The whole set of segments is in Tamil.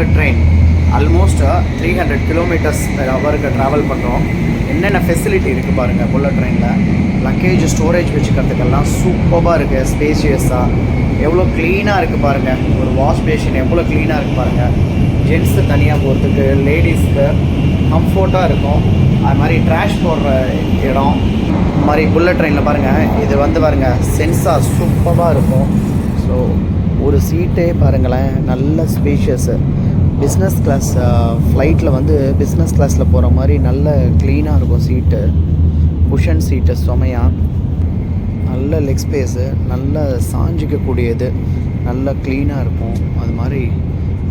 Bullet train almost 300 kilometres per ஹவருக்கு ட்ராவல் பண்ணுறோம். என்னென்ன ஃபெசிலிட்டி இருக்குது பாருங்கள் புல்லட் ட்ரெயினில். லக்கேஜ் ஸ்டோரேஜ் வச்சுக்கிறதுக்கெல்லாம் சூப்பராக இருக்குது, ஸ்பேஷியஸாக. எவ்வளோ க்ளீனாக இருக்குது பாருங்கள். ஒரு வாஷ் பேஷன் எவ்வளோ க்ளீனாக இருக்குது பாருங்கள். ஜென்ஸு தனியாக போகிறதுக்கு, லேடிஸ்க்கு கம்ஃபர்ட்டாக இருக்கும். அது மாதிரி ட்ராஷ் போடுற இடம் மாதிரி புல்லட் ட்ரெயினில் பாருங்கள். இது வந்து பாருங்கள் சென்சார் சூப்பராக இருக்கும். ஸோ ஒரு சீட்டே பாருங்களேன், நல்ல ஸ்பேஷியஸு. பிஸ்னஸ் கிளாஸ் ஃப்ளைட்டில் வந்து பிஸ்னஸ் கிளாஸில் போகிற மாதிரி நல்ல க்ளீனாக இருக்கும் சீட்டு. குஷன் சீட்டு சுமையாக, நல்ல லெக் ஸ்பேஸு, நல்ல சாஞ்சிக்கக்கூடியது, நல்ல க்ளீனாக இருக்கும். அது மாதிரி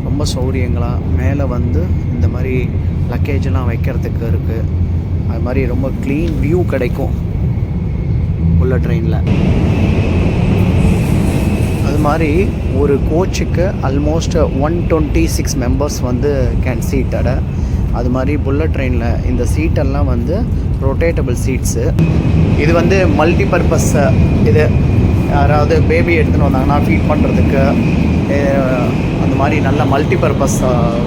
ரொம்ப சௌரியங்களாக மேலே வந்து இந்த மாதிரி லக்கேஜெலாம் வைக்கிறதுக்கு இருக்குது. அது மாதிரி ரொம்ப க்ளீன் வியூ கிடைக்கும் புல்லட் ட்ரெயினில். அது மாதிரி ஒரு கோச்சுக்கு ஆல்மோஸ்ட் 126 மெம்பர்ஸ் வந்து கேன் சீட்டட. அது மாதிரி புல்லட் ட்ரெயினில் இந்த சீட்டெல்லாம் வந்து ரொட்டேட்டபிள் சீட்ஸு. இது வந்து மல்டி பர்பஸ். இது யாராவது பேபி எடுத்துன்னு வந்தாங்கன்னா ஃபீட் பண்ணுறதுக்கு அந்த மாதிரி நல்ல மல்டி பர்பஸ்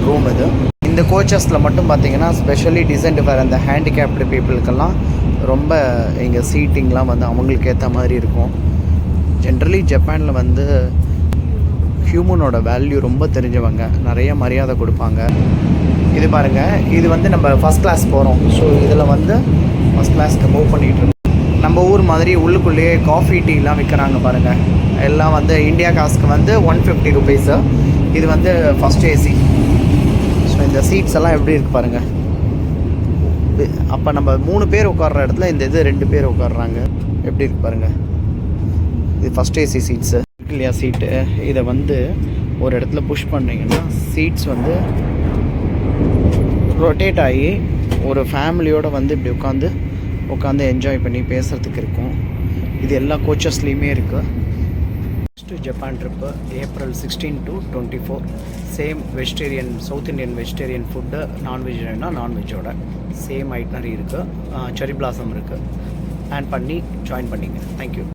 ரூம் இது. இந்த கோச்சஸில் மட்டும் பார்த்திங்கன்னா ஸ்பெஷலி டிசைன்டு ஃபார் அந்த ஹேண்டிகேப்டு பீப்புளுக்கெல்லாம் ரொம்ப இங்கே சீட்டிங்லாம் வந்து அவங்களுக்கு ஏற்ற மாதிரி இருக்கும். ஜென்ரலி ஜப்பானில் வந்து ஹியூமனோட வேல்யூ ரொம்ப தெரிஞ்சவங்க, நிறைய மரியாதை கொடுப்பாங்க. இது பாருங்கள், இது வந்து நம்ம ஃபஸ்ட் கிளாஸ் போகிறோம். ஸோ இதில் வந்து ஃபஸ்ட் கிளாஸ்க்கு மூவ் பண்ணிகிட்டு இருக்கோம். நம்ம ஊர் மாதிரி உள்ளுக்குள்ளேயே காஃபி டீலாம் விற்கிறாங்க பாருங்கள். எல்லாம் வந்து இந்தியா காசுக்கு வந்து 150 ருபீஸு. இது வந்து ஃபஸ்ட் ஏசி. ஸோ இந்த சீட்ஸ் எல்லாம் எப்படி இருக்குது பாருங்கள். அப்போ நம்ம 3 பேர் உட்கார்ற இடத்துல இந்த இது 2 பேர் உட்காடுறாங்க. எப்படி இருக்குது பாருங்கள். இது ஃபஸ்ட் ஏசி சீட்ஸு இல்லையா சீட்டு. இதை வந்து ஒரு இடத்துல புஷ் பண்ணிங்கன்னா சீட்ஸ் வந்து ரொட்டேட் ஆகி ஒரு ஃபேமிலியோடு வந்து இப்படி உட்காந்து என்ஜாய் பண்ணி பேசுகிறதுக்கு இருக்கும். இது எல்லா கோச்சஸ்லேயுமே இருக்குது. Next Japan trip April 16 to 24. Same vegetarian, south Indian vegetarian food, நான்வெஜ்னா நான்வெஜ்ஜோட சேம் ஐட்னரி இருக்குது. செரி பிளாசம் இருக்குது. பிளான் பண்ணி ஜாயின் பண்ணிங்க. தேங்க்யூ.